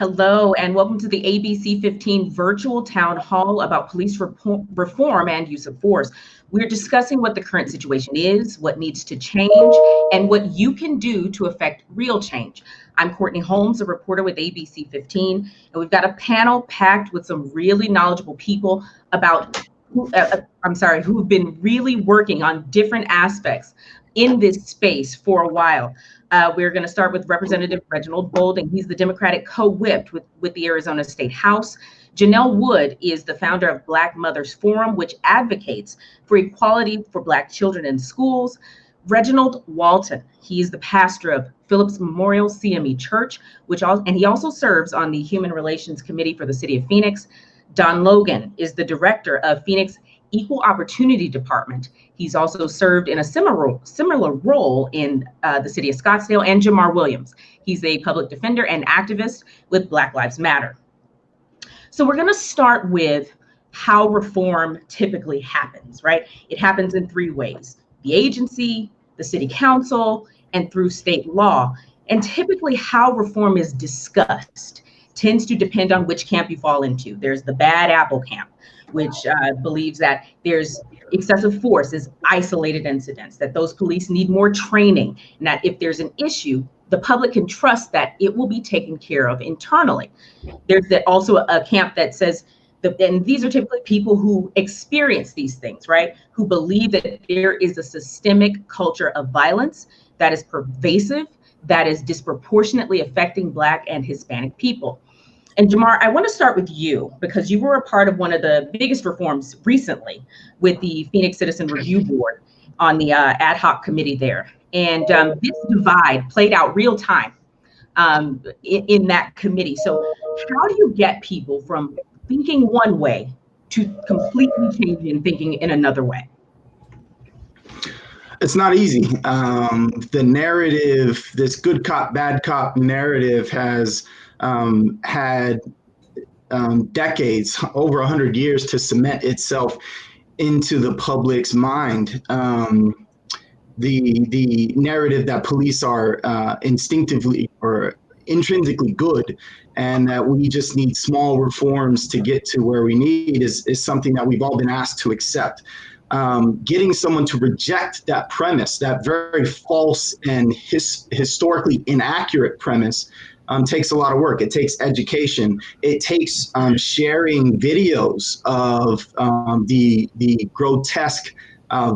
Hello, and welcome to the ABC15 virtual town hall about police reform and use of force. We're discussing what the current situation is, what needs to change, and what you can do to affect real change. I'm Courtney Holmes, a reporter with ABC15, and we've got a panel packed with some really knowledgeable people about who've been really working on different aspects in this space for a while. We're going to start with Representative Reginald Bolding. He's the Democratic co-whip with the Arizona State House. Janelle Wood is the founder of Black Mothers Forum, which advocates for equality for Black children in schools. Reginald Walton, he is the pastor of Phillips Memorial CME Church, and he also serves on the Human Relations Committee for the City of Phoenix. Don Logan is the director of Phoenix Equal Opportunity Department. He's also served in a similar role in the city of Scottsdale. And Jamar Williams, he's a public defender and activist with Black Lives Matter. So we're going to start with how reform typically happens, right? It happens in three ways: the agency, the city council, and through state law. And typically how reform is discussed tends to depend on which camp you fall into. There's the bad apple camp, which believes that there's excessive force is isolated incidents, that those police need more training, and that if there's an issue, the public can trust that it will be taken care of internally. There's also a camp that says, and these are typically people who experience these things, right? Who believe that there is a systemic culture of violence that is pervasive, that is disproportionately affecting Black and Hispanic people. And Jamar, I want to start with you because you were a part of one of the biggest reforms recently with the Phoenix Citizen Review Board on the ad hoc committee there. And this divide played out real time in that committee. So how do you get people from thinking one way to completely changing and thinking in another way? It's not easy. The narrative, this good cop, bad cop narrative has had decades, over 100 years to cement itself into the public's mind. The narrative that police are instinctively or intrinsically good, and that we just need small reforms to get to where we need is something that we've all been asked to accept. Getting someone to reject that premise, that very false and historically inaccurate premise, takes a lot of work. It takes education. It takes sharing videos of the grotesque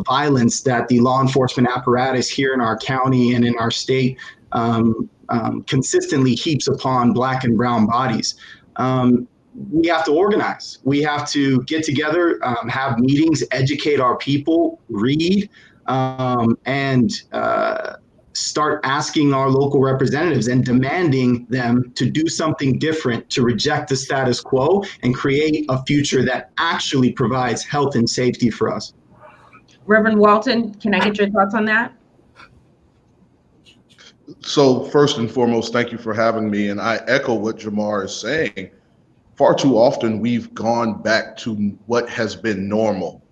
violence that the law enforcement apparatus here in our county and in our state consistently heaps upon Black and brown bodies. We have to organize. We have to get together, have meetings, educate our people, read, and start asking our local representatives and demanding them to do something different, to reject the status quo and create a future that actually provides health and safety for us. Reverend Walton, can I get your thoughts on that? So first and foremost, thank you for having me. And I echo what Jamar is saying. Far too often, we've gone back to what has been normal.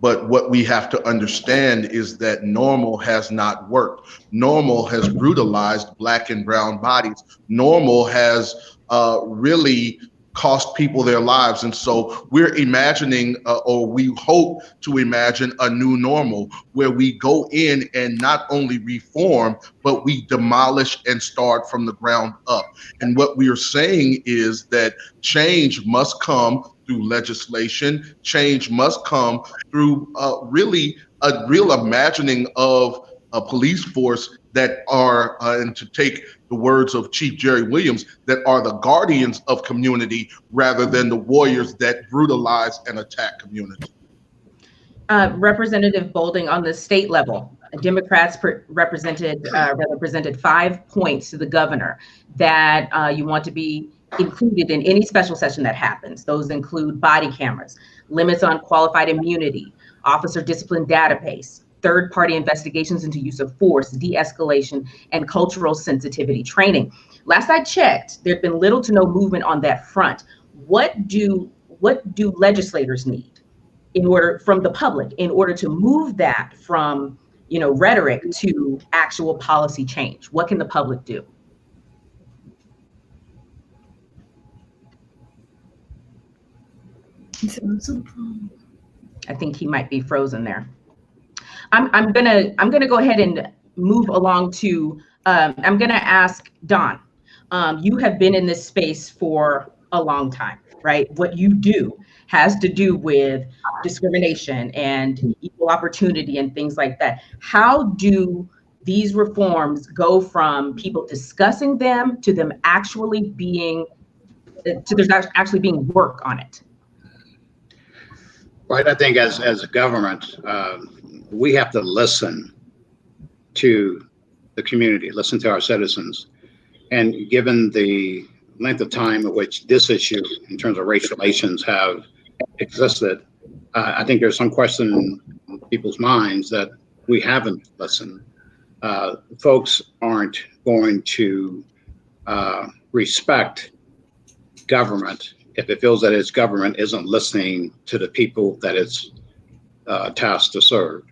But what we have to understand is that normal has not worked. Normal has brutalized Black and brown bodies. Normal has really cost people their lives. And so we're imagining, or we hope to imagine, a new normal where we go in and not only reform, but we demolish and start from the ground up. And what we are saying is that change must come through legislation. Change must come through really a real imagining of a police force that are, and to take the words of Chief Jerry Williams, that are the guardians of community rather than the warriors that brutalize and attack community. Representative Bolding, on the state level, Democrats represented 5 points to the governor that you want to be included in any special session that happens. Those include body cameras, limits on qualified immunity, officer discipline database, third-party investigations into use of force, de-escalation, and cultural sensitivity training. Last I checked, there'd been little to no movement on that front. What do legislators need from the public in order to move that from rhetoric to actual policy change? What can the public do? I think he might be frozen there. I'm gonna go ahead and move along to, I'm gonna ask Don. You have been in this space for a long time, right? What you do has to do with discrimination and equal opportunity and things like that. How do these reforms go from people discussing them to them actually being, to there's actually being work on it? Right. I think as a government, we have to listen to the community, listen to our citizens. And given the length of time at which this issue in terms of race relations have existed, I think there's some question in people's minds that we haven't listened. Folks aren't going to respect government if it feels that its government isn't listening to the people that it's tasked to serve.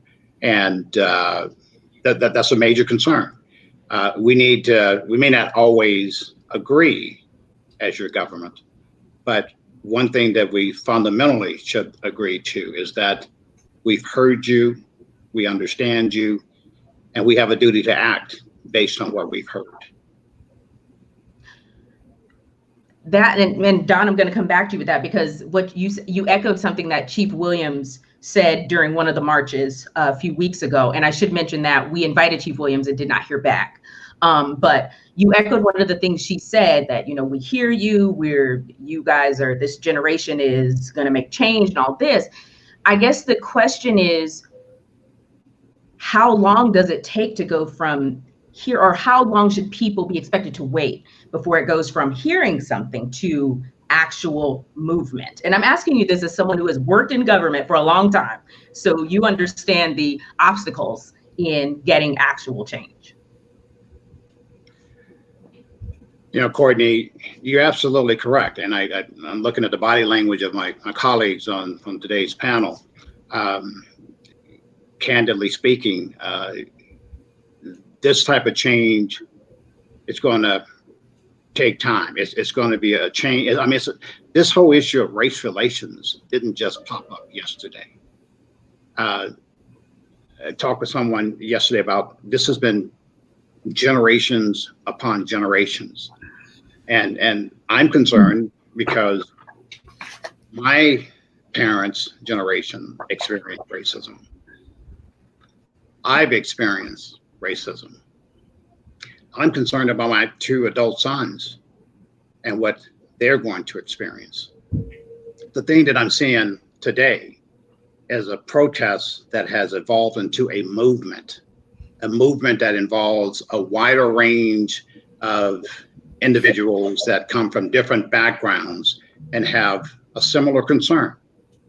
And that's a major concern. We may not always agree as your government, but one thing that we fundamentally should agree to is that we've heard you, we understand you, and we have a duty to act based on what we've heard. That, and Don, I'm going to come back to you with that, because what you echoed something that Chief Williams said during one of the marches a few weeks ago. And I should mention that we invited Chief Williams and did not hear back. But you echoed one of the things she said, that, you know, we hear you, you guys are, this generation is going to make change and all this. I guess the question is, how long does it take to go from here, or how long should people be expected to wait before it goes from hearing something to actual movement? And I'm asking you this as someone who has worked in government for a long time, so you understand the obstacles in getting actual change. You know, Courtney, you're absolutely correct. And I'm looking at the body language of my colleagues on today's panel. Candidly speaking, this type of change, it's going to take time. It's going to be a change. I mean, this whole issue of race relations didn't just pop up yesterday. I talked with someone yesterday about this has been generations upon generations. And I'm concerned because my parents' generation experienced racism. I've experienced racism. I'm concerned about my 2 adult sons and what they're going to experience. The thing that I'm seeing today is a protest that has evolved into a movement that involves a wider range of individuals that come from different backgrounds and have a similar concern.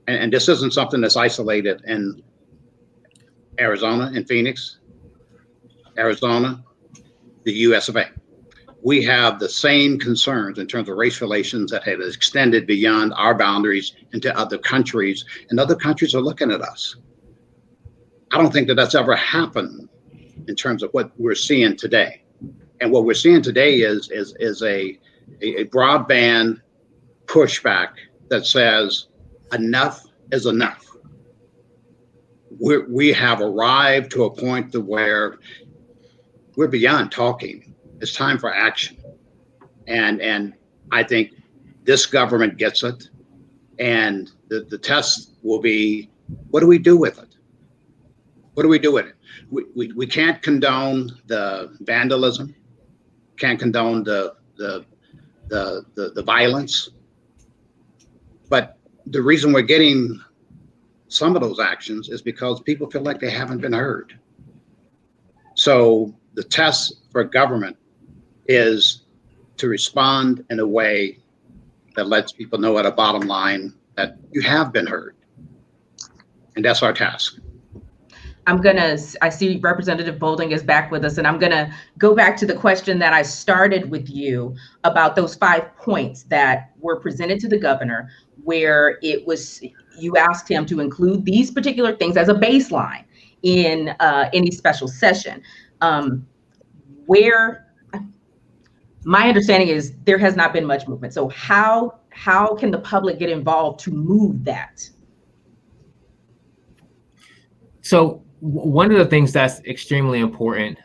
And this isn't something that's isolated in Arizona, in Phoenix, Arizona, the US of A. We have the same concerns in terms of race relations that have extended beyond our boundaries into other countries, and other countries are looking at us. I don't think that that's ever happened in terms of what we're seeing today. And what we're seeing today is a broadband pushback that says enough is enough. We have arrived to a point to where we're beyond talking. It's time for action. And I think this government gets it. And the test will be, what do we do with it? What do we do with it? We can't condone the vandalism, can't condone the violence. But the reason we're getting some of those actions is because people feel like they haven't been heard. So the test for government is to respond in a way that lets people know at a bottom line that you have been heard. And that's our task. I see Representative Bolding is back with us, and I'm gonna go back to the question that I started with you about those 5 points that were presented to the governor, where it was, you asked him to include these particular things as a baseline in any special session. Where my understanding is there has not been much movement. So how how can the public get involved to move that? So one of the things that's extremely important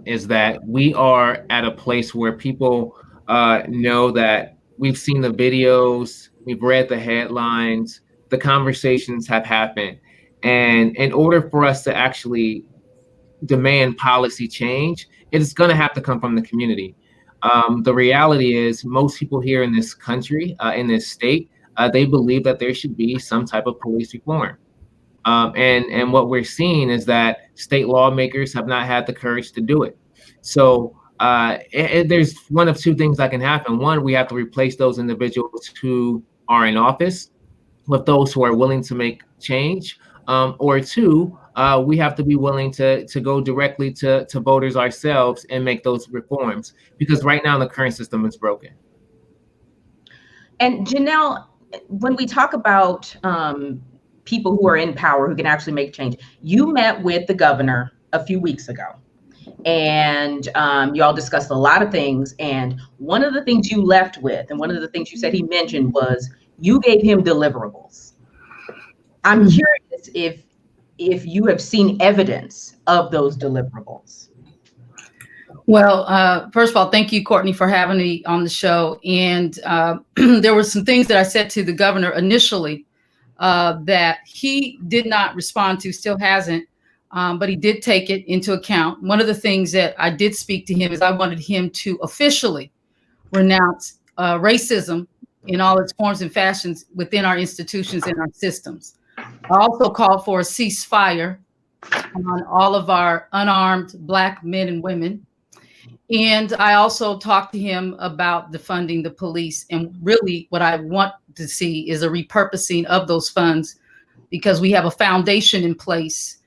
is that we are at a place where people know that we've seen the videos, we've read the headlines, the conversations have happened. And in order for us to actually demand policy change, it's going to have to come from the community. The reality is most people here in this country, in this state, they believe that there should be some type of police reform. And what we're seeing is that state lawmakers have not had the courage to do it. So there's one of two things that can happen. One, we have to replace those individuals who are in office with those who are willing to make change. Or two, we have to be willing to go directly to voters ourselves and make those reforms, because right now the current system is broken. And Janelle, when we talk about people who are in power who can actually make change, you met with the governor a few weeks ago, and y'all discussed a lot of things. And one of the things you left with, and one of the things you said he mentioned, was you gave him deliverables. I'm curious if you have seen evidence of those deliverables. Well, first of all, thank you, Courtney, for having me on the show. And there were some things that I said to the governor initially that he did not respond to, still hasn't, but he did take it into account. One of the things that I did speak to him is I wanted him to officially renounce racism in all its forms and fashions within our institutions and our systems. I also called for a ceasefire on all of our unarmed Black men and women. And I also talked to him about defunding the police. And really what I want to see is a repurposing of those funds, because we have a foundation in place.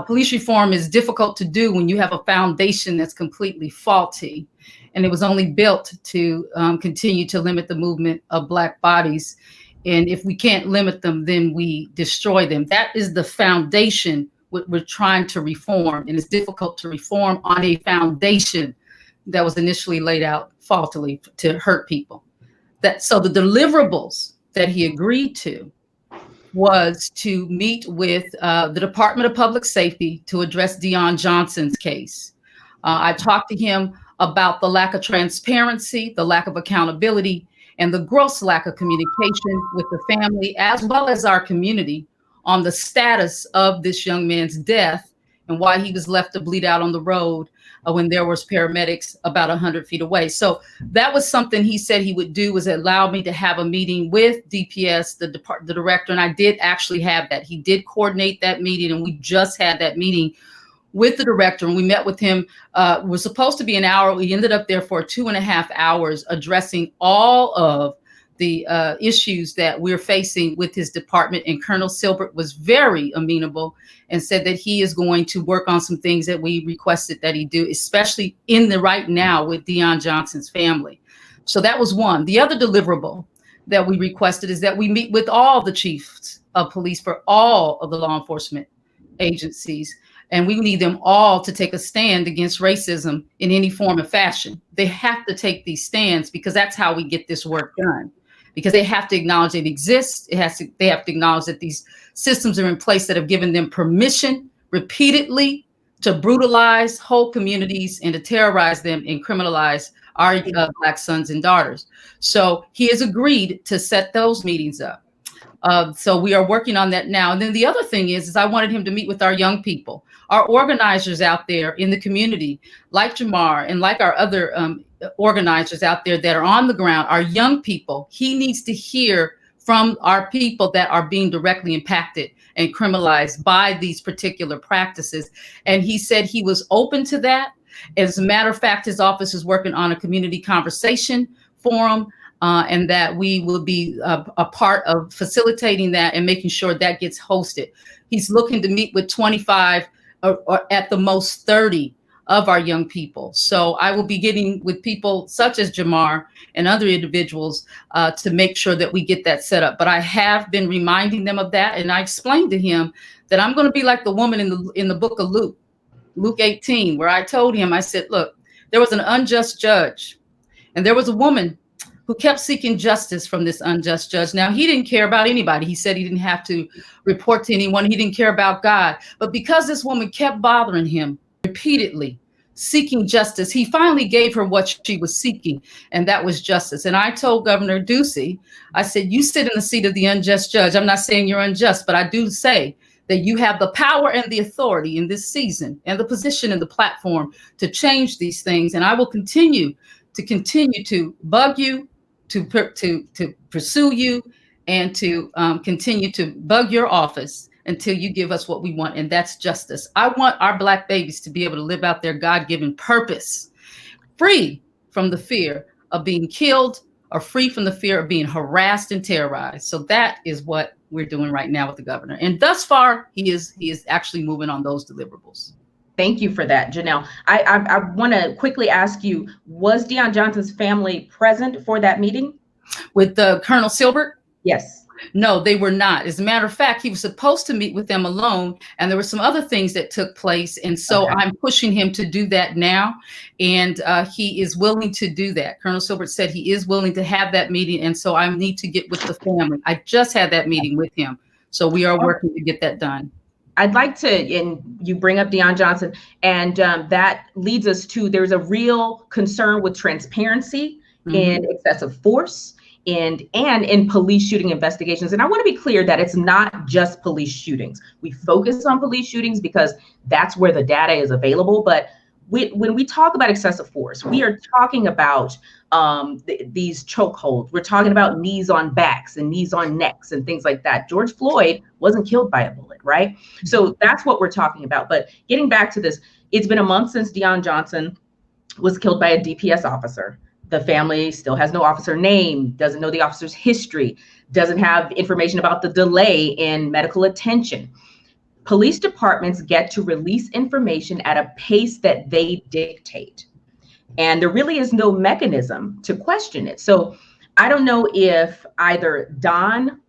Police reform is difficult to do when you have a foundation that's completely faulty. And it was only built to continue to limit the movement of Black bodies. And if we can't limit them, then we destroy them. That is the foundation we're trying to reform. And it's difficult to reform on a foundation that was initially laid out faultily to hurt people. So the deliverables that he agreed to was to meet with the Department of Public Safety to address Deon Johnson's case. I talked to him about the lack of transparency, the lack of accountability, and the gross lack of communication with the family as well as our community on the status of this young man's death and why he was left to bleed out on the road when there was paramedics about 100 feet away. So that was something he said he would do, was allow me to have a meeting with DPS, the director, and I did actually have that. He did coordinate that meeting, and we just had that meeting with the director, and we met with him. It was supposed to be an hour. We ended up there for 2.5 hours addressing all of the issues that we're facing with his department. And Colonel Silbert was very amenable and said that he is going to work on some things that we requested that he do, especially in the right now with Deon Johnson's family. So that was one. The other deliverable that we requested is that we meet with all the chiefs of police for all of the law enforcement agencies. And we need them all to take a stand against racism in any form or fashion. They have to take these stands because that's how we get this work done. Because they have to acknowledge it exists. They have to acknowledge that these systems are in place that have given them permission repeatedly to brutalize whole communities and to terrorize them and criminalize our Black sons and daughters. So he has agreed to set those meetings up. So we are working on that now. And then the other thing is I wanted him to meet with our young people, our organizers out there in the community, like Jamar and like our other organizers out there that are on the ground, our young people. He needs to hear from our people that are being directly impacted and criminalized by these particular practices. And he said he was open to that. As a matter of fact, his office is working on a community conversation forum, and that we will be a part of facilitating that and making sure that gets hosted. He's looking to meet with 25 or at the most 30 of our young people. So I will be getting with people such as Jamar and other individuals to make sure that we get that set up. But I have been reminding them of that. And I explained to him that I'm going to be like the woman in the book of Luke 18, where I told him, I said, look, there was an unjust judge and there was a woman who kept seeking justice from this unjust judge. Now, he didn't care about anybody. He said he didn't have to report to anyone. He didn't care about God. But because this woman kept bothering him repeatedly, seeking justice, he finally gave her what she was seeking, and that was justice. And I told Governor Ducey, I said, you sit in the seat of the unjust judge. I'm not saying you're unjust, but I do say that you have the power and the authority in this season and the position and the platform to change these things. And I will continue to bug you, to pursue you, and to continue to bug your office until you give us what we want, and that's justice. I want our Black babies to be able to live out their God-given purpose, free from the fear of being killed or free from the fear of being harassed and terrorized. So that is what we're doing right now with the governor. And thus far, he is actually moving on those deliverables. Thank you for that, Janelle. I want to quickly ask you, was Deon Johnson's family present for that meeting? With Colonel Silbert? Yes. No, they were not. As a matter of fact, he was supposed to meet with them alone, and there were some other things that took place. And so I'm pushing him to do that now, and he is willing to do that. Colonel Silbert said he is willing to have that meeting, and so I need to get with the family. I just had that meeting with him, so we are working to get that done. I'd like to, and you bring up Deon Johnson, and that leads us to, there's a real concern with transparency in excessive force and in police shooting investigations. And I want to be clear that it's not just police shootings. We focus on police shootings because that's where the data is available. But when we talk about excessive force, we are talking about these chokeholds. We're talking about knees on backs and knees on necks and things like that. George Floyd wasn't killed by a bullet, right? So that's what we're talking about. But getting back to this, it's been a month since Deon Johnson was killed by a DPS officer. The family still has no officer name, doesn't know the officer's history, doesn't have information about the delay in medical attention. Police departments get to release information at a pace that they dictate. And there really is no mechanism to question it. So I don't know if either Don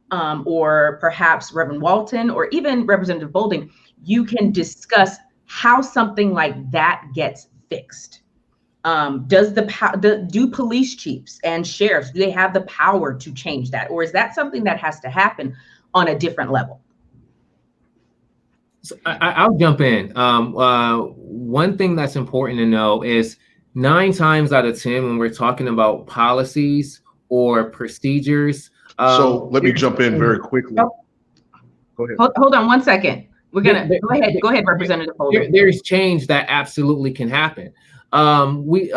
or perhaps Reverend Walton or even Representative Bolding, you can discuss how something like that gets fixed. Do police chiefs and sheriffs, do they have the power to change that? Or is that something that has to happen on a different level? So I'll jump in. One thing that's important to know is 9 times out of 10, when we're talking about policies or procedures. So let me jump in very quickly. Go ahead. Hold on 1 second. We're gonna go ahead, Representative Holder. There's change that absolutely can happen. Our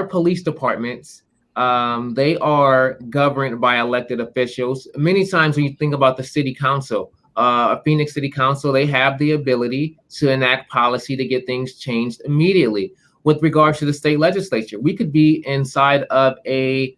police departments, they are governed by elected officials. Many times when you think about the city council, Phoenix City Council, they have the ability to enact policy to get things changed immediately. With regards to the state legislature, we could be inside of a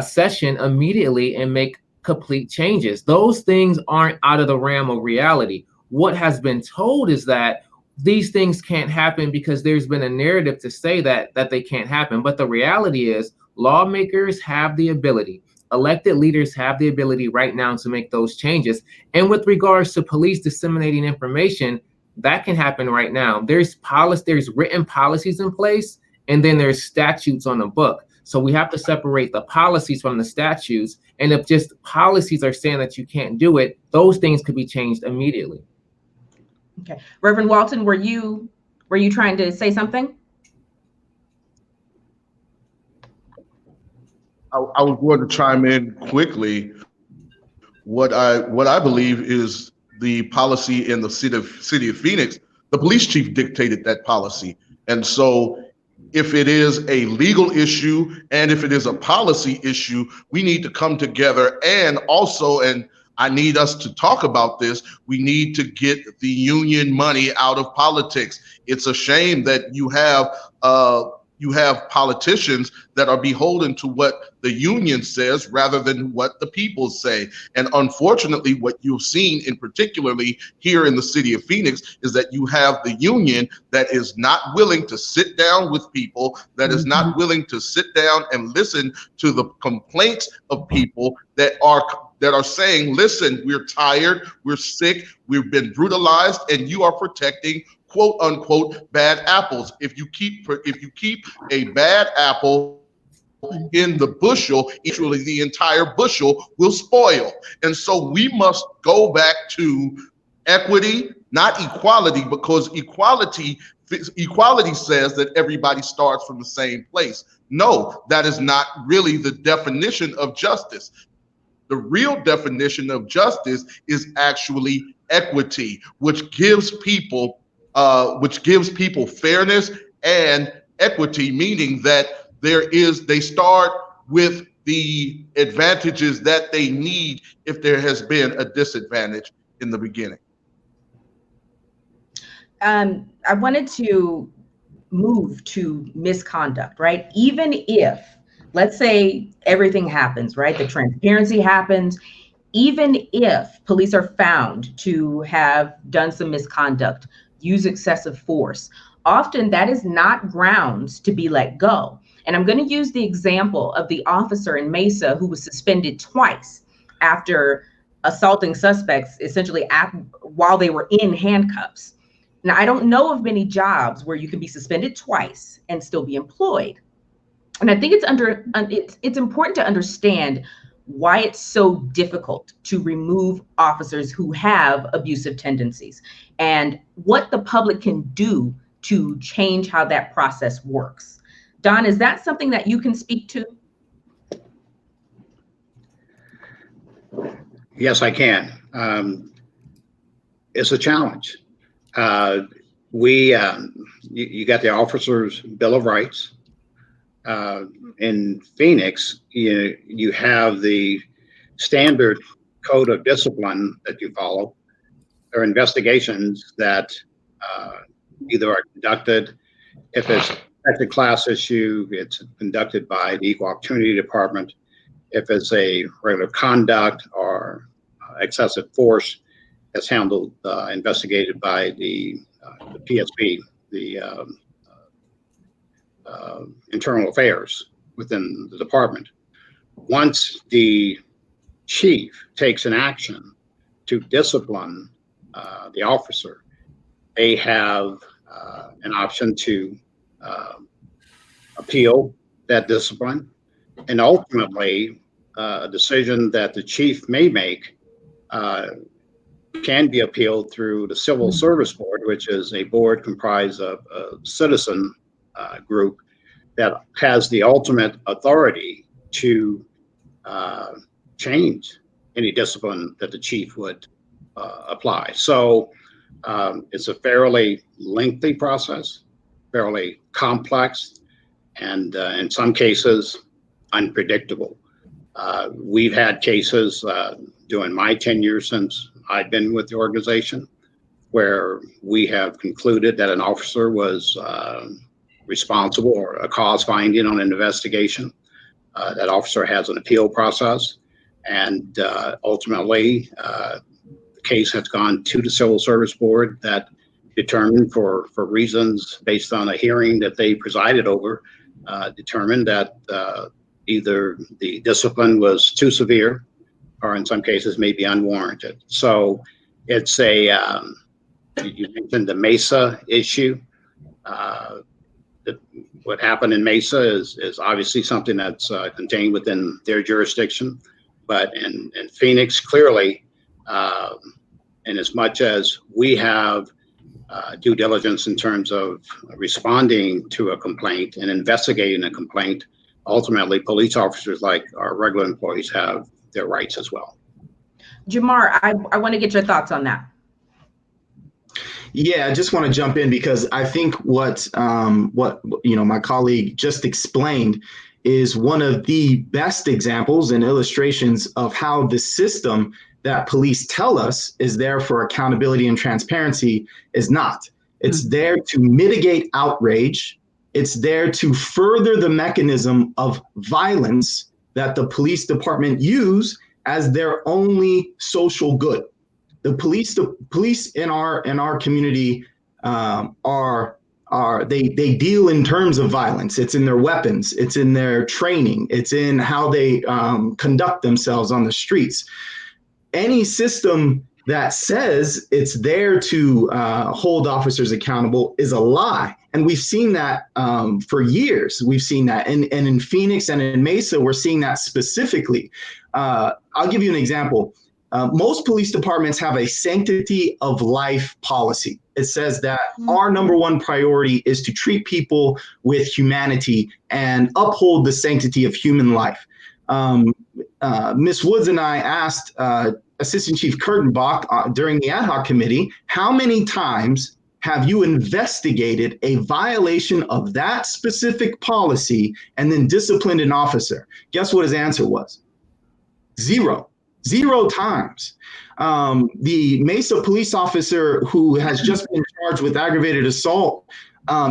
session immediately and make complete changes. Those things aren't out of the realm of reality. What has been told is that these things can't happen because there's been a narrative to say that they can't happen. But the reality is lawmakers have the ability, elected leaders have the ability right now to make those changes. And with regards to police disseminating information, that can happen right now. There's written policies in place, and then there's statutes on the book. So we have to separate the policies from the statutes. And if just policies are saying that you can't do it, those things could be changed immediately. Okay, Reverend Walton, were you trying to say something? I was going to chime in quickly. What I believe is the policy in the city of Phoenix. The police chief dictated that policy, and so if it is a legal issue and if it is a policy issue, we need to come together and also I need us to talk about this. We need to get the union money out of politics. It's a shame that you have politicians that are beholden to what the union says rather than what the people say. And unfortunately, what you've seen in particularly here in the city of Phoenix is that you have the union that is not willing to sit down with people, that is not willing to sit down and listen to the complaints of people that are saying, listen, we're tired, we're sick, we've been brutalized, and you are protecting quote unquote bad apples. If you keep a bad apple in the bushel, usually the entire bushel will spoil. And so we must go back to equity, not equality, because equality says that everybody starts from the same place. No, that is not really the definition of justice. The real definition of justice is actually equity, which gives people fairness and equity, meaning that they start with the advantages that they need if there has been a disadvantage in the beginning. I wanted to move to misconduct, right? Even if, let's say everything happens, right? The transparency happens. Even if police are found to have done some misconduct, use excessive force, often that is not grounds to be let go. And I'm going to use the example of the officer in Mesa who was suspended twice after assaulting suspects, essentially while they were in handcuffs. Now, I don't know of many jobs where you can be suspended twice and still be employed. And I think it's important to understand why it's so difficult to remove officers who have abusive tendencies and what the public can do to change how that process works. Don, is that something that you can speak to? Yes, I can. It's a challenge. You got the Officers' Bill of Rights. In Phoenix, you have the standard code of discipline that you follow. There are investigations that either are conducted, if it's a protected class issue, it's conducted by the Equal Opportunity Department. If it's a regular conduct or excessive force, it's handled, investigated by the PSB, the internal affairs within the department. Once the chief takes an action to discipline the officer, they have an option to appeal that discipline, and ultimately a decision that the chief may make can be appealed through the Civil Service Board, which is a board comprised of a citizen group that has the ultimate authority to change any discipline that the chief would apply. So it's a fairly lengthy process, fairly complex, and in some cases unpredictable. We've had cases during my tenure since I've been with the organization where we have concluded that an officer was responsible or a cause finding on an investigation. That officer has an appeal process, and ultimately the case has gone to the Civil Service Board that determined for reasons based on a hearing that they presided over, determined that either the discipline was too severe or in some cases maybe unwarranted. So it's you mentioned the Mesa issue. What happened in Mesa is obviously something that's contained within their jurisdiction, but in Phoenix, clearly, and as much as we have due diligence in terms of responding to a complaint and investigating a complaint, ultimately police officers, like our regular employees, have their rights as well. Jamar, I want to get your thoughts on that. Yeah, I just want to jump in because I think what my colleague just explained is one of the best examples and illustrations of how the system that police tell us is there for accountability and transparency is not. It's there to mitigate outrage. It's there to further the mechanism of violence that the police department use as their only social good. The police in our community they deal in terms of violence. It's in their weapons. It's in their training. It's in how they conduct themselves on the streets. Any system that says it's there to hold officers accountable is a lie. And we've seen that for years. We've seen that. And in Phoenix and in Mesa, we're seeing that specifically. I'll give you an example. Most police departments have a sanctity of life policy. It says that our number one priority is to treat people with humanity and uphold the sanctity of human life. Ms. Woods and I asked Assistant Chief Kurtenbach during the ad hoc committee, how many times have you investigated a violation of that specific policy and then disciplined an officer? Guess what his answer was? Zero times. The Mesa police officer who has just been charged with aggravated assault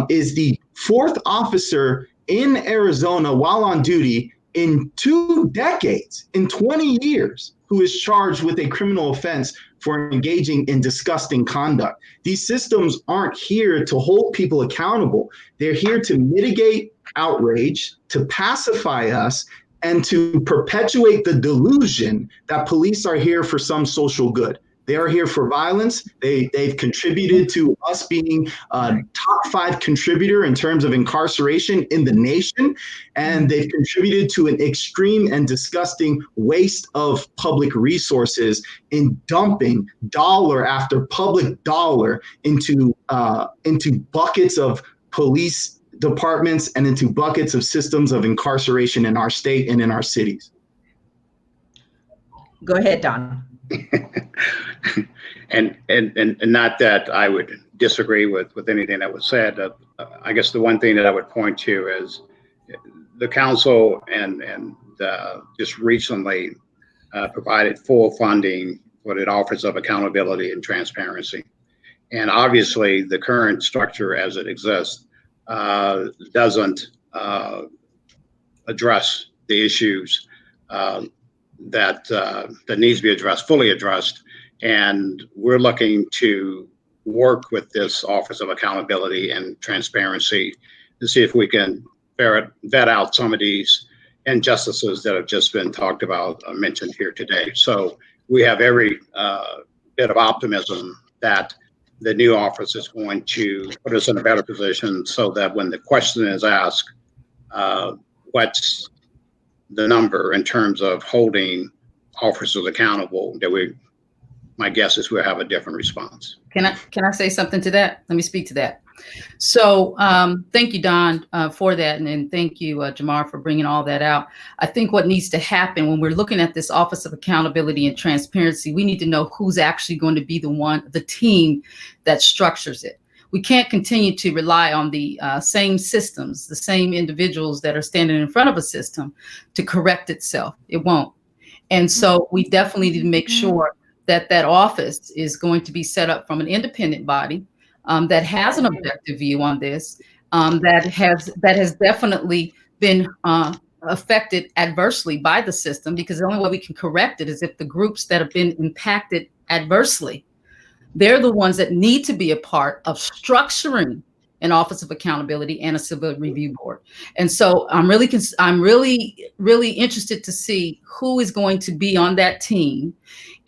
is the 4th officer in Arizona while on duty in 2 decades, in 20 years, who is charged with a criminal offense for engaging in disgusting conduct. These systems aren't here to hold people accountable. They're here to mitigate outrage, to pacify us, and to perpetuate the delusion that police are here for some social good. They are here for violence. They've contributed to us being a top 5 contributor in terms of incarceration in the nation. And they've contributed to an extreme and disgusting waste of public resources in dumping dollar after public dollar into buckets of police departments and into buckets of systems of incarceration in our state and in our cities. Go ahead, Don. and not that I would disagree with anything that was said. I guess the one thing that I would point to is the council and just recently provided full funding for the Office of Accountability and Transparency. And obviously the current structure as it exists doesn't address the issues that needs to be addressed, fully addressed. And we're looking to work with this Office of Accountability and Transparency to see if we can vet out some of these injustices that have just been talked about, mentioned here today. So we have every bit of optimism that the new office is going to put us in a better position so that when the question is asked, what's the number in terms of holding officers accountable, my guess is we'll have a different response. Can I say something to that? Let me speak to that. So thank you, Don, for that. And thank you, Jamar, for bringing all that out. I think what needs to happen when we're looking at this Office of Accountability and Transparency, we need to know who's actually going to be the team that structures it. We can't continue to rely on the same systems, the same individuals that are standing in front of a system to correct itself. It won't. And so we definitely need to make sure that that office is going to be set up from an independent body that has an objective view on this, that has definitely been affected adversely by the system, because the only way we can correct it is if the groups that have been impacted adversely, they're the ones that need to be a part of structuring an Office of Accountability and a Civil Review Board. And so I'm really interested to see who is going to be on that team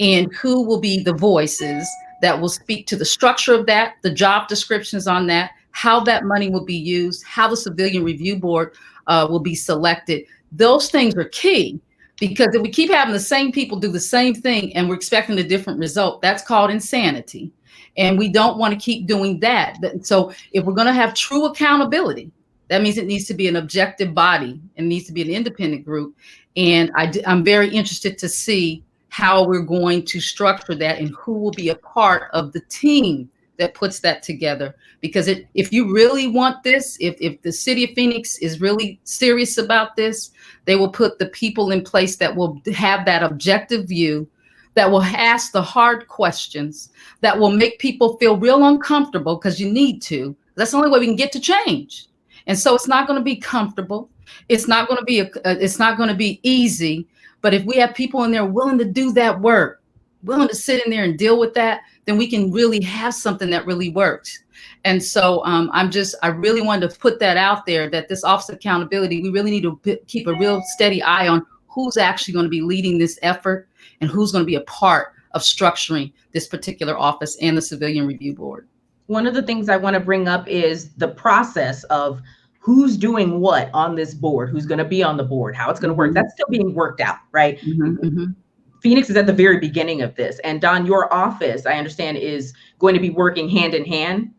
and who will be the voices that will speak to the structure of that, the job descriptions on that, how that money will be used, how the Civilian Review Board will be selected. Those things are key, because if we keep having the same people do the same thing and we're expecting a different result, that's called insanity. And we don't want to keep doing that. So if we're going to have true accountability, that means it needs to be an objective body and needs to be an independent group. And I'm very interested to see how we're going to structure that and who will be a part of the team that puts that together. Because if you really want this, if the city of Phoenix is really serious about this, they will put the people in place that will have that objective view, that will ask the hard questions, that will make people feel real uncomfortable, because you need to. That's the only way we can get to change. And so it's not going to be comfortable. It's not going to be easy. But if we have people in there willing to do that work, willing to sit in there and deal with that, then we can really have something that really works. And so I really wanted to put that out there, that this Office of Accountability, we really need to keep a real steady eye on who's actually going to be leading this effort and who's going to be a part of structuring this particular office and the Civilian Review Board. One of the things I want to bring up is the process of who's doing what on this board, who's going to be on the board, how it's going to work. That's still being worked out, right? Phoenix is at the very beginning of this. And Don, your office, I understand, is going to be working hand in hand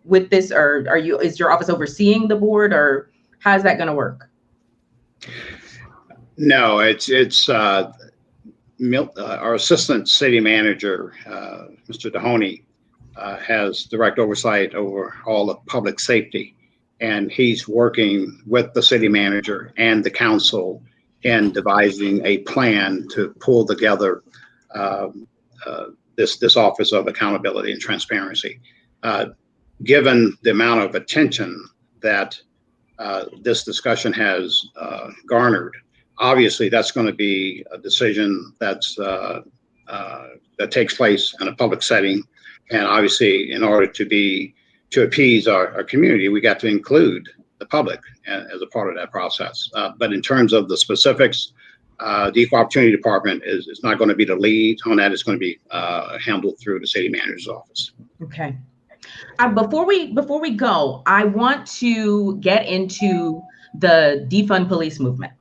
with this, or is your office overseeing the board, or how's that going to work? No, it's our assistant city manager, Mr. Dahoney, has direct oversight over all of public safety, and he's working with the city manager and the council in devising a plan to pull together this Office of Accountability and Transparency. Given the amount of attention that this discussion has garnered, obviously that's going to be a decision that takes place in a public setting. And obviously, in order to appease our community, we got to include the public as a part of that process. But in terms of the specifics, the Equal Opportunity Department is not going to be the lead on that. It's going to be handled through the city manager's office. Okay. Before we go, I want to get into the Defund Police movement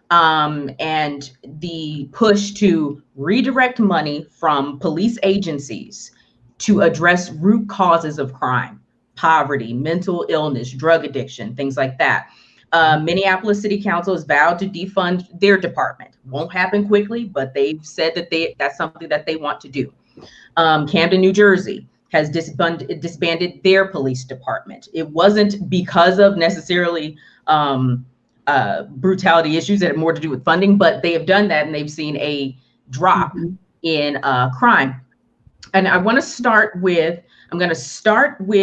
and the push to redirect money from police agencies to address root causes of crime, poverty, mental illness, drug addiction, things like that. Minneapolis City Council has vowed to defund their department. Won't happen quickly, but they've said that that's something that they want to do. Camden, New Jersey has disbanded their police department. It wasn't because of necessarily brutality issues that had more to do with funding, but they have done that and they've seen a drop in crime. And I'm going to start with Janelle,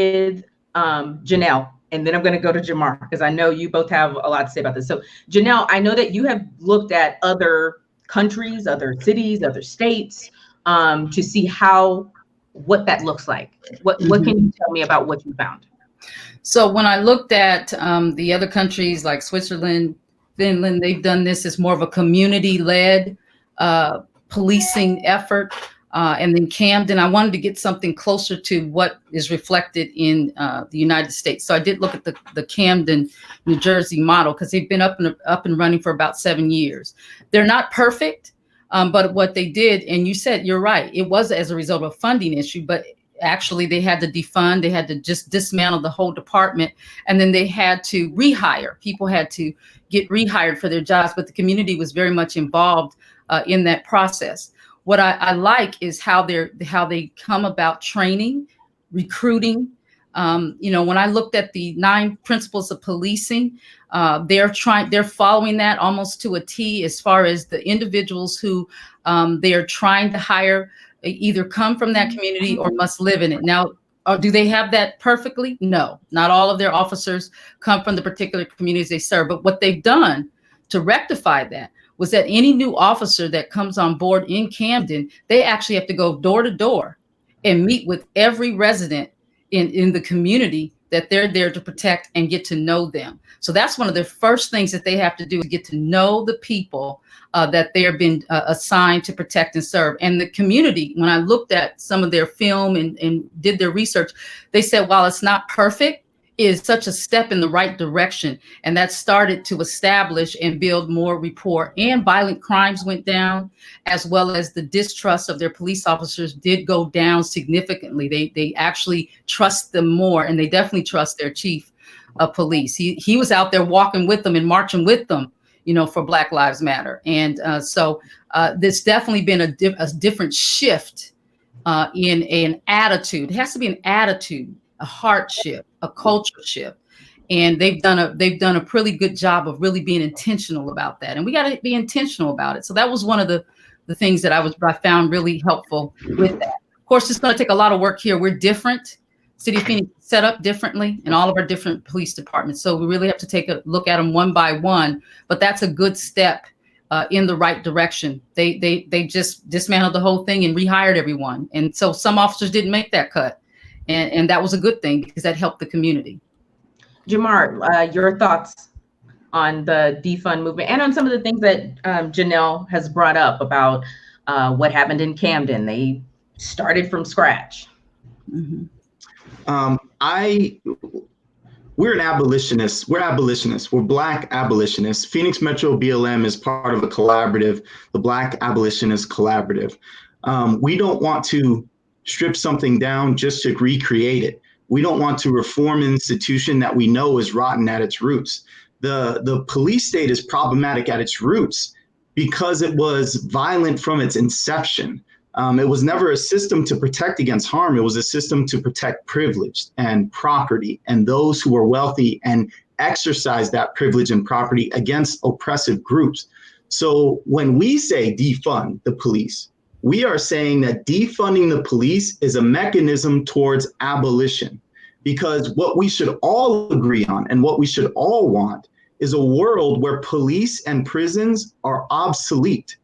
and then I'm going to go to Jamar, because I know you both have a lot to say about this. So Janelle, I know that you have looked at other countries, other cities, other states to see what that looks like. What can you tell me about what you found? So when I looked at the other countries like Switzerland, Finland, they've done this as more of a community-led policing effort. And then Camden, I wanted to get something closer to what is reflected in the United States. So I did look at the Camden, New Jersey model, because they've been up and running for about 7 years. They're not perfect, but what they did, and you said, you're right, it was as a result of a funding issue, but actually they had to defund, they had to just dismantle the whole department, and then they had to rehire. People had to get rehired for their jobs, but the community was very much involved in that process. What I like is how they come about training, recruiting. When I looked at the 9 principles of policing, they're following that almost to a T as far as the individuals who they are trying to hire either come from that community or must live in it. Now, do they have that perfectly? No, not all of their officers come from the particular communities they serve. But what they've done to rectify that was that any new officer that comes on board in Camden, they actually have to go door to door and meet with every resident in the community that they're there to protect and get to know them. So that's one of the first things that they have to do, is get to know the people that they've been assigned to protect and serve. And the community, when I looked at some of their film and did their research, they said, while it's not perfect, is such a step in the right direction. And that started to establish and build more rapport, and violent crimes went down, as well as the distrust of their police officers did go down significantly. They actually trust them more, and they definitely trust their chief of police. He was out there walking with them and marching with them, for Black Lives Matter. And so there's definitely been a different shift in an attitude. It has to be an attitude, a heart shift, a culture shift, and they've done a pretty good job of really being intentional about that. And we got to be intentional about it. So that was one of the things that I found really helpful with that. Of course, it's going to take a lot of work here. We're different. City of Phoenix is set up differently in all of our different police departments, so we really have to take a look at them one by one. But that's a good step in the right direction. They just dismantled the whole thing and rehired everyone, and so some officers didn't make that cut. And that was a good thing, because that helped the community. Jamar, your thoughts on the defund movement and on some of the things that Janelle has brought up about What happened in Camden? They started from scratch. Mhm. We're an abolitionist. We're abolitionists. We're Black abolitionists. Phoenix Metro BLM is part of a collaborative, the Black Abolitionist Collaborative. We don't want to strip something down just to recreate it. We don't want to reform an institution that we know is rotten at its roots. The police state is problematic at its roots because it was violent from its inception. It was never a system to protect against harm. It was a system to protect privilege and property and those who are wealthy and exercise that privilege and property against oppressive groups. So when we say defund the police, we are saying that defunding the police is a mechanism towards abolition, because what we should all agree on and what we should all want is a world where police and prisons are obsolete.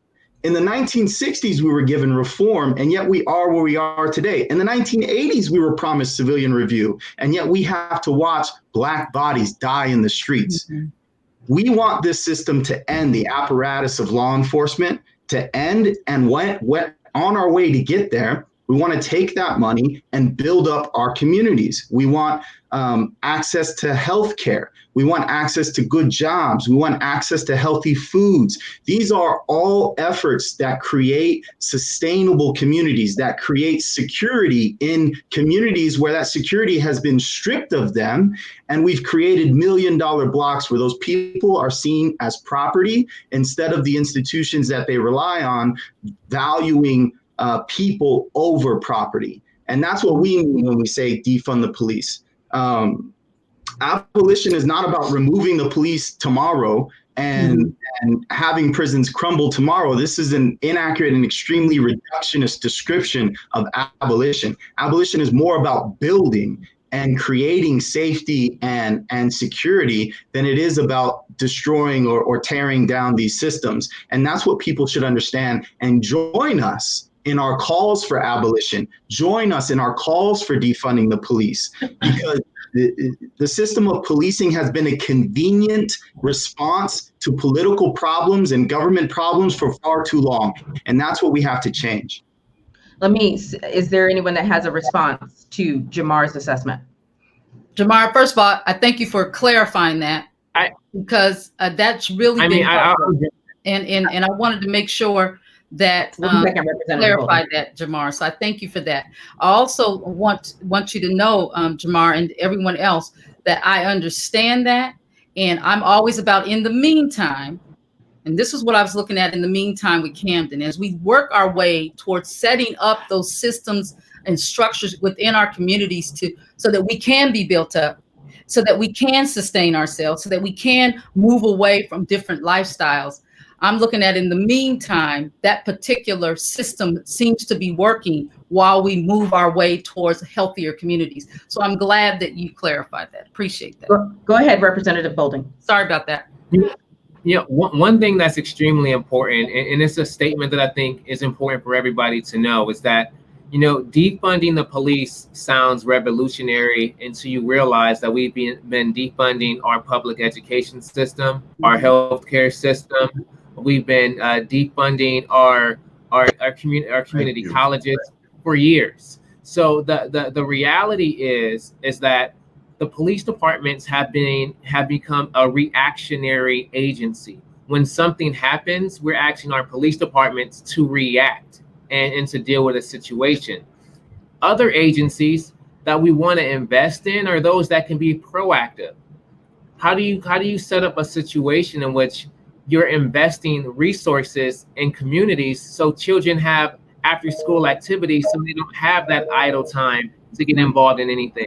In the 1960s, we were given reform, and yet we are where we are today. In the 1980s, we were promised civilian review, and yet we have to watch Black bodies die in the streets. Mm-hmm. We want this system to end, the apparatus of law enforcement to end, and went on our way to get there. We want to take that money and build up our communities. We want access to health care. We want access to good jobs. We want access to healthy foods. These are all efforts that create sustainable communities, that create security in communities where that security has been stripped of them. And we've created $1 million blocks where those people are seen as property instead of the institutions that they rely on valuing people over property. And that's what we mean when we say defund the police. Abolition is not about removing the police tomorrow and having prisons crumble tomorrow. This is an inaccurate and extremely reductionist description of abolition. Abolition is more about building and creating safety and security than it is about destroying or tearing down these systems. And that's what people should understand and join us in our calls for abolition. Join us in our calls for defunding the police, because the system of policing has been a convenient response to political problems and government problems for far too long. And that's what we have to change. Is there anyone that has a response to Jamar's assessment? Jamar, first of all, I thank you for clarifying that, because that's really been helpful. And I wanted to make sure that clarified that, Jamar. So I thank you for that. I also want you to know, Jamar, and everyone else, that I understand that, and I'm always about in the meantime. And this is what I was looking at in the meantime with Camden, as we work our way towards setting up those systems and structures within our communities so that we can be built up, so that we can sustain ourselves, so that we can move away from different lifestyles. I'm looking at, in the meantime, that particular system seems to be working while we move our way towards healthier communities. So I'm glad that you clarified that. Appreciate that. Go ahead, Representative Bolding. Sorry about that. Yeah, one thing that's extremely important, and it's a statement that I think is important for everybody to know, is that, defunding the police sounds revolutionary until you realize that we've been defunding our public education system, our healthcare system. We've been defunding our community colleges for years. So the reality is that the police departments have become a reactionary agency. When something happens, we're asking our police departments to react and to deal with a situation. Other agencies that we want to invest in are those that can be proactive. How do you set up a situation in which you're investing resources in communities so children have after school activities, so they don't have that idle time to get involved in anything?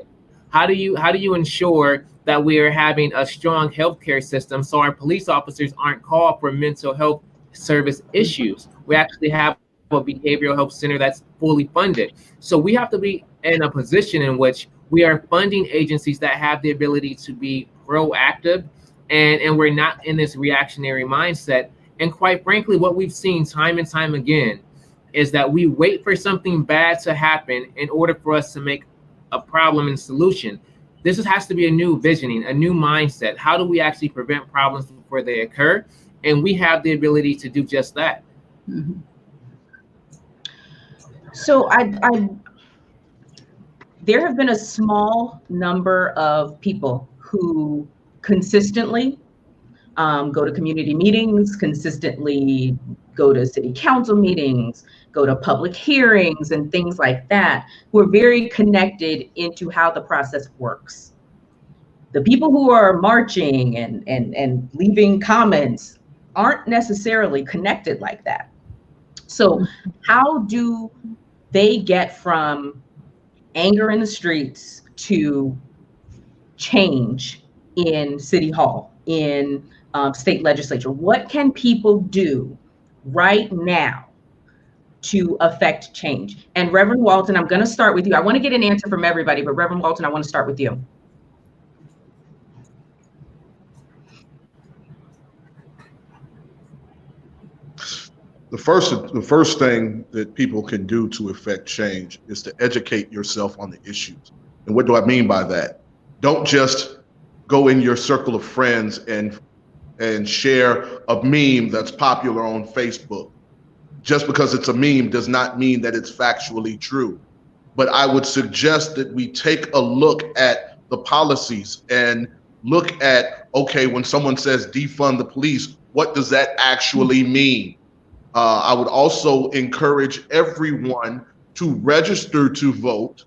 How do you ensure that we are having a strong healthcare system so our police officers aren't called for mental health service issues? We actually have a behavioral health center that's fully funded. So we have to be in a position in which we are funding agencies that have the ability to be proactive, and we're not in this reactionary mindset. And quite frankly, what we've seen time and time again is that we wait for something bad to happen in order for us to make a problem and solution. This has to be a new visioning, a new mindset. How do we actually prevent problems before they occur? And we have the ability to do just that. Mm-hmm. So there have been a small number of people who consistently go to community meetings, consistently go to city council meetings, go to public hearings and things like that, who are very connected into how the process works. The people who are marching and leaving comments aren't necessarily connected like that. So how do they get from anger in the streets to change in City Hall, in state legislature? What can people do right now to affect change? And Reverend Walton, I'm going to start with you. I want to get an answer from everybody, but Reverend Walton, I want to start with you. The first thing that people can do to affect change is to educate yourself on the issues. And what do I mean by that? Don't just go in your circle of friends and share a meme that's popular on Facebook. Just because it's a meme does not mean that it's factually true. But I would suggest that we take a look at the policies and look at, okay, when someone says defund the police, what does that actually mean? I would also encourage everyone to register to vote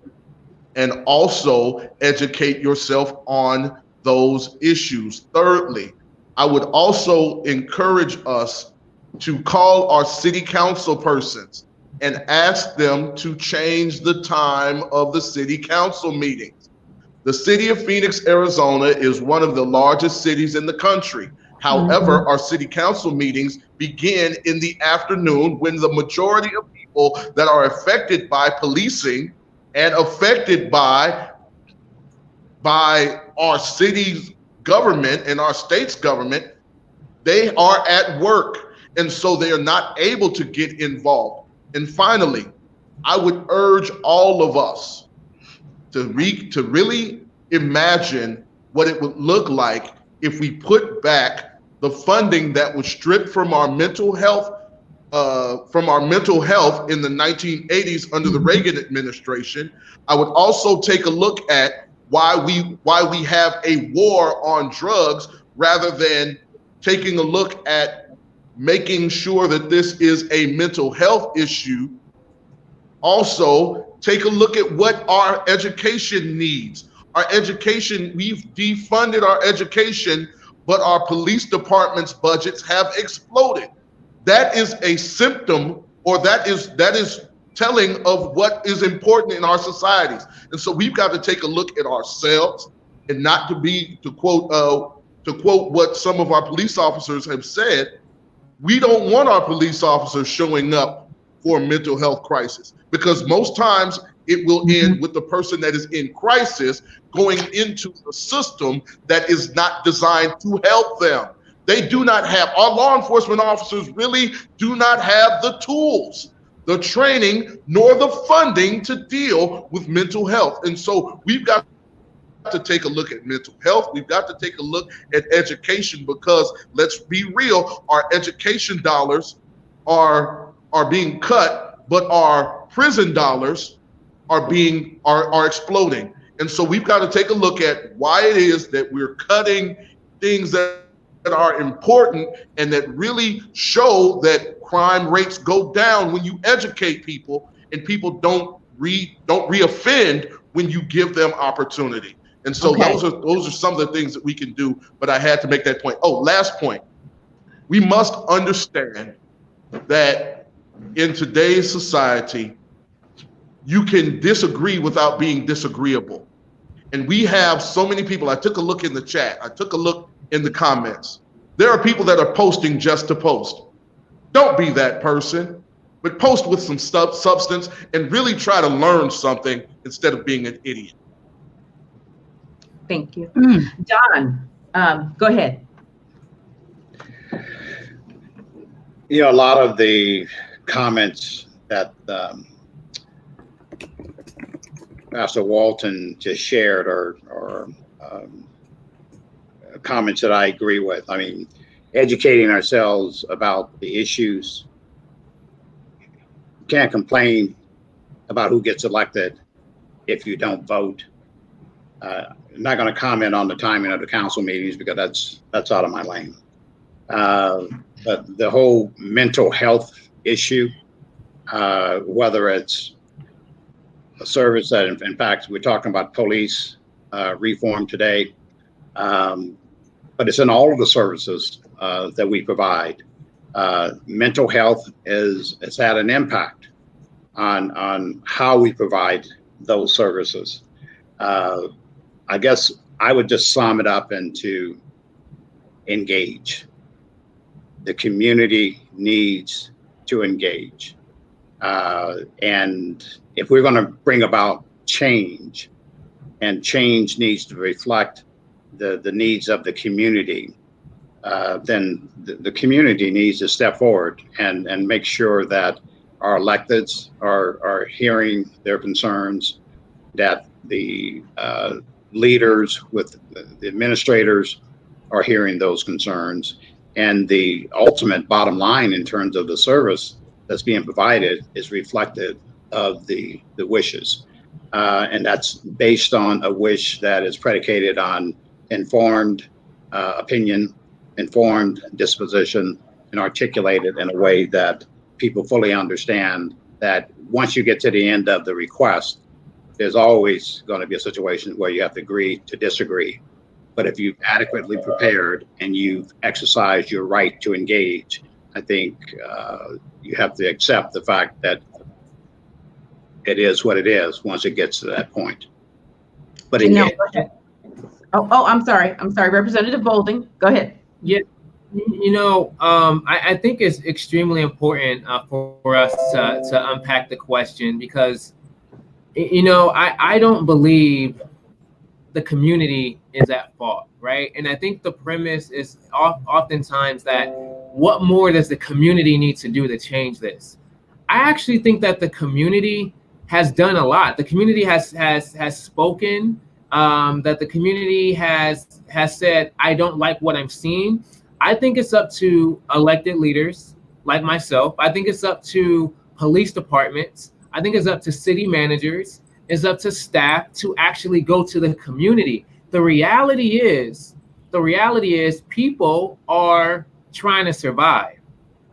and also educate yourself on those issues. Thirdly, I would also encourage us to call our city council persons and ask them to change the time of the city council meetings. The city of Phoenix, Arizona is one of the largest cities in the country. However, our city council meetings begin in the afternoon when the majority of people that are affected by policing and affected by our city's government and our state's government, they are at work. And so they are not able to get involved. And finally, I would urge all of us to really imagine what it would look like if we put back the funding that was stripped from our mental health in the 1980s under the Reagan administration. I would also take a look at why we have a war on drugs rather than taking a look at making sure that this is a mental health issue. Also, take a look at what our education needs. Our education, we've defunded our education, but our police department's budgets have exploded. That is a symptom, or that is telling of what is important in our societies. And so we've got to take a look at ourselves and not to quote what some of our police officers have said. We don't want our police officers showing up for a mental health crisis, because most times it will end with the person that is in crisis going into a system that is not designed to help them. They do not have, our law enforcement officers really do not have the tools, the training, nor the funding to deal with mental health. And so we've got to take a look at mental health. We've got to take a look at education, because let's be real, our education dollars are being cut, but our prison dollars are exploding. And so we've got to take a look at why it is that we're cutting things that are important and that really show that crime rates go down when you educate people, and people don't reoffend when you give them opportunity. And so those are some of the things that we can do, but I had to make that point. Oh, last point. We must understand that in today's society, you can disagree without being disagreeable. And we have so many people. I took a look in the chat. I took a look in the comments. There are people that are posting just to post. Don't be that person, but post with some substance and really try to learn something instead of being an idiot. Thank you. Don, go ahead. You know, a lot of the comments that Pastor Walton just shared are comments that I agree with. I mean, educating ourselves about the issues. You can't complain about who gets elected if you don't vote. I'm not going to comment on the timing of the council meetings because that's out of my lane. But the whole mental health issue, whether it's a service that, in fact, we're talking about police reform today, but it's in all of the services that we provide. Mental health has had an impact on how we provide those services. I guess I would just sum it up into engage. The community needs to engage. And if we're going to bring about change, and change needs to reflect the needs of the community, then the community needs to step forward and make sure that our electeds are hearing their concerns, that the leaders with the administrators are hearing those concerns, and the ultimate bottom line in terms of the service that's being provided is reflective of the wishes. And that's based on a wish that is predicated on informed opinion, informed disposition, and articulated in a way that people fully understand that once you get to the end of the request, there's always going to be a situation where you have to agree to disagree. But if you've adequately prepared and you've exercised your right to engage, I think you have to accept the fact that it is what it is once it gets to that point. But again, I'm sorry, Representative Bolding, go ahead. Yeah, I think it's extremely important for us to unpack the question, because I don't believe the community is at fault, right? And I think the premise is oftentimes that what more does the community need to do to change this? I actually think that the community has done a lot. The community has spoken, that the community has said, I don't like what I'm seeing. I think it's up to elected leaders like myself. I think it's up to police departments. I think it's up to city managers. It's up to staff to actually go to the community. The reality is people are trying to survive.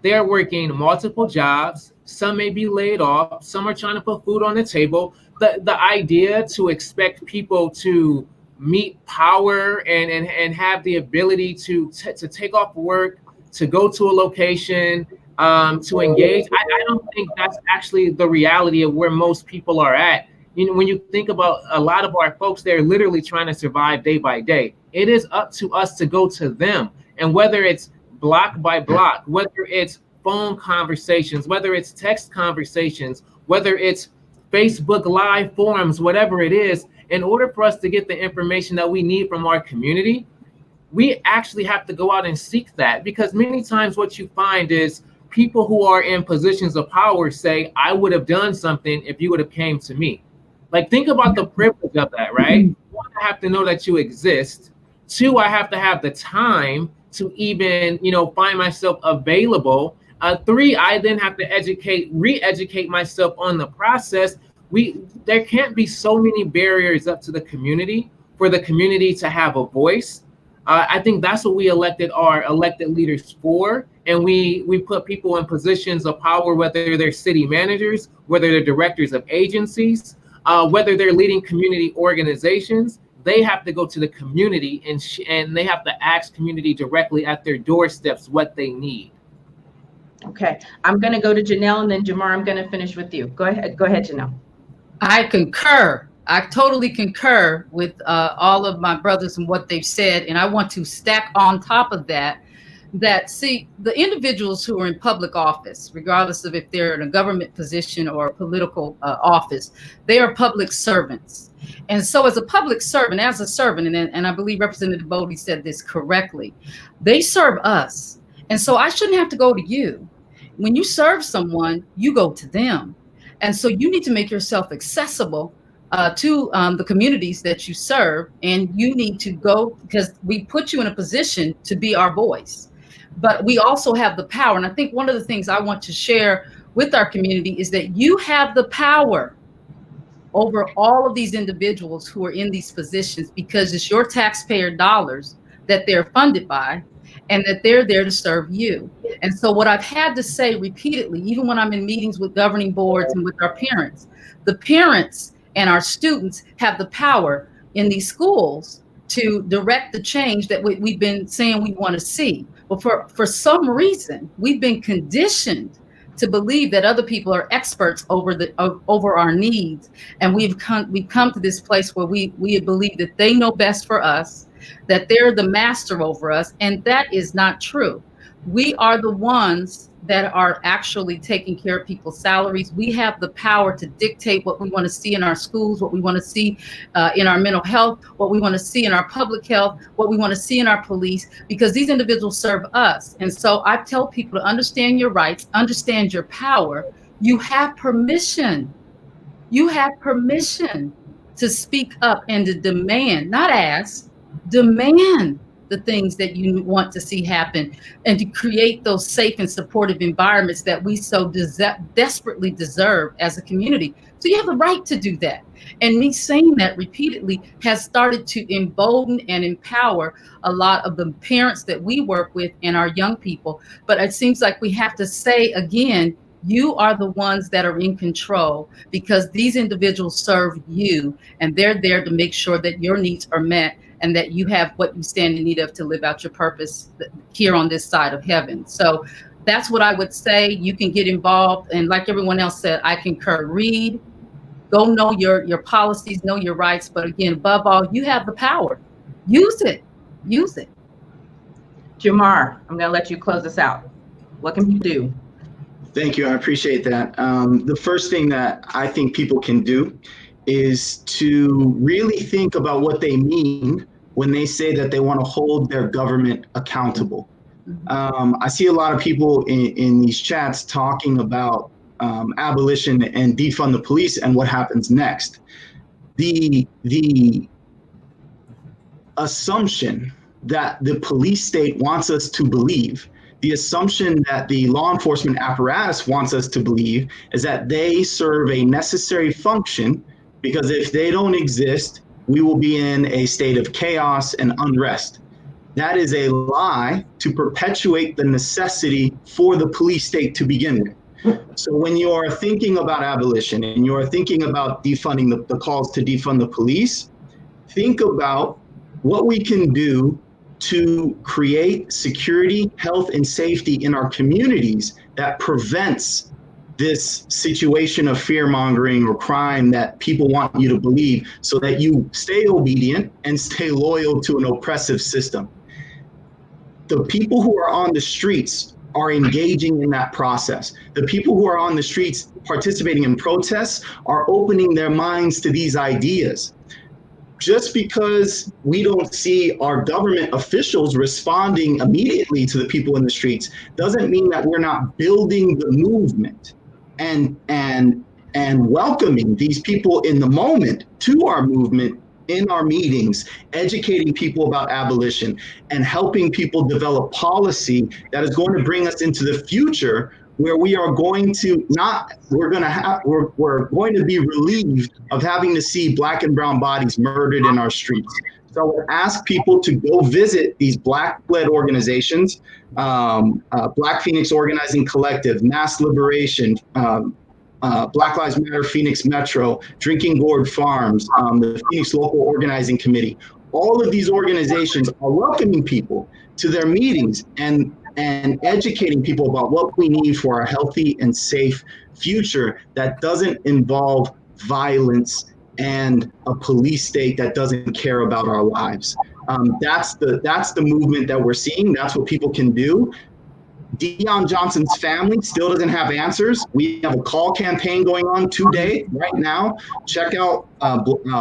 They're working multiple jobs. Some may be laid off. Some are trying to put food on the table. The idea to expect people to meet power and have the ability to take off work, to go to a location, to engage, I don't think that's actually the reality of where most people are at. When you think about a lot of our folks, they're literally trying to survive day by day. It is up to us to go to them. And whether it's block by block, whether it's phone conversations, whether it's text conversations, whether it's Facebook Live forums, whatever it is, in order for us to get the information that we need from our community, we actually have to go out and seek that. Because many times what you find is people who are in positions of power say, I would have done something if you would have came to me. Like, think about the privilege of that, right? One, I have to know that you exist. Two, I have to have the time to even, find myself available. Three, I then have to re-educate myself on the process. There can't be so many barriers up to the community for the community to have a voice. I think that's what we elected our elected leaders for. And we put people in positions of power, whether they're city managers, whether they're directors of agencies, whether they're leading community organizations. They have to go to the community and they have to ask community directly at their doorsteps what they need. Okay, I'm going to go to Janelle, and then Jamar, I'm going to finish with you. Go ahead, Janelle. I concur. I totally concur with all of my brothers and what they've said. And I want to stack on top of that, see, the individuals who are in public office, regardless of if they're in a government position or a political office, they are public servants. And so as a public servant, and I believe Representative Bodie said this correctly, they serve us. And so I shouldn't have to go to you. When you serve someone, you go to them. And so you need to make yourself accessible to the communities that you serve. And you need to go, because we put you in a position to be our voice. But we also have the power. And I think one of the things I want to share with our community is that you have the power over all of these individuals who are in these positions, because it's your taxpayer dollars that they're funded by, and that they're there to serve you. And so what I've had to say repeatedly, even when I'm in meetings with governing boards and with our parents, the parents and our students have the power in these schools to direct the change that we've been saying we want to see. But for some reason, we've been conditioned to believe that other people are experts over our needs, and we've come to this place where we believe that they know best for us, that they're the master over us, and that is not true. We are the ones that are actually taking care of people's salaries. We have the power to dictate what we want to see in our schools, what we want to see in our mental health, what we want to see in our public health, what we want to see in our police, because these individuals serve us. And so I tell people to understand your rights, understand your power. You have permission. You have permission to speak up and to demand, not ask, demand the things that you want to see happen, and to create those safe and supportive environments that we so desperately deserve as a community. So you have the right to do that. And me saying that repeatedly has started to embolden and empower a lot of the parents that we work with and our young people. But it seems like we have to say again, you are the ones that are in control, because these individuals serve you, and they're there to make sure that your needs are met and that you have what you stand in need of to live out your purpose here on this side of heaven. So that's what I would say. You can get involved. And like everyone else said, I concur. Read, go know your policies, know your rights. But again, above all, you have the power. Use it. Use it. Jamar, I'm going to let you close this out. What can you do? Thank you. I appreciate that. The first thing that I think people can do is to really think about what they mean when they say that they want to hold their government accountable. I see a lot of people in these chats talking about abolition and defund the police and what happens next. The assumption that the police state wants us to believe, the assumption that the law enforcement apparatus wants us to believe, is that they serve a necessary function, because if they don't exist, we will be in a state of chaos and unrest. That is a lie to perpetuate the necessity for the police state to begin with. So when you are thinking about abolition and you are thinking about defunding the calls to defund the police, think about what we can do to create security, health, and safety in our communities that prevents this situation of fear-mongering or crime that people want you to believe, so that you stay obedient and stay loyal to an oppressive system. The people who are on the streets are engaging in that process. The people who are on the streets participating in protests are opening their minds to these ideas. Just because we don't see our government officials responding immediately to the people in the streets doesn't mean that we're not building the movement and welcoming these people in the moment to our movement, in our meetings, educating people about abolition and helping people develop policy that is going to bring us into the future, where we are going to we're going to be relieved of having to see Black and brown bodies murdered in our streets. So I would ask people to go visit these Black-led organizations, Black Phoenix Organizing Collective, Mass Liberation, Black Lives Matter Phoenix Metro, Drinking Gourd Farms, the Phoenix Local Organizing Committee. All of these organizations are welcoming people to their meetings and educating people about what we need for a healthy and safe future that doesn't involve violence and a police state that doesn't care about our lives. That's the movement that we're seeing. That's what people can do. Deion Johnson's family still doesn't have answers. We have a call campaign going on today, right now. Check out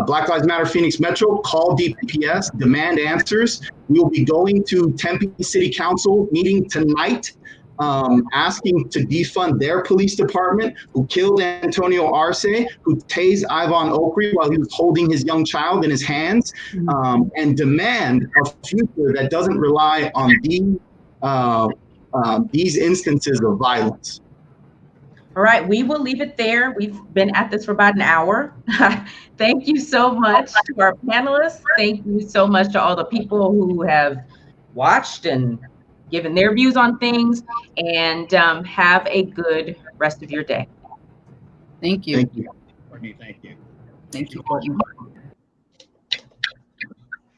Black Lives Matter Phoenix Metro, call DPS, demand answers. We will be going to Tempe City Council meeting tonight, asking to defund their police department, who killed Antonio Arce, who tased Ivan Okri while he was holding his young child in his hands, and demand a future that doesn't rely on these instances of violence. All right, we will leave it there. We've been at this for about an hour. Thank you so much to our panelists. Thank you so much to all the people who have watched and given their views on things. And have a good rest of your day. Thank you. Thank you. Courtney, thank you. Thank you, Courtney.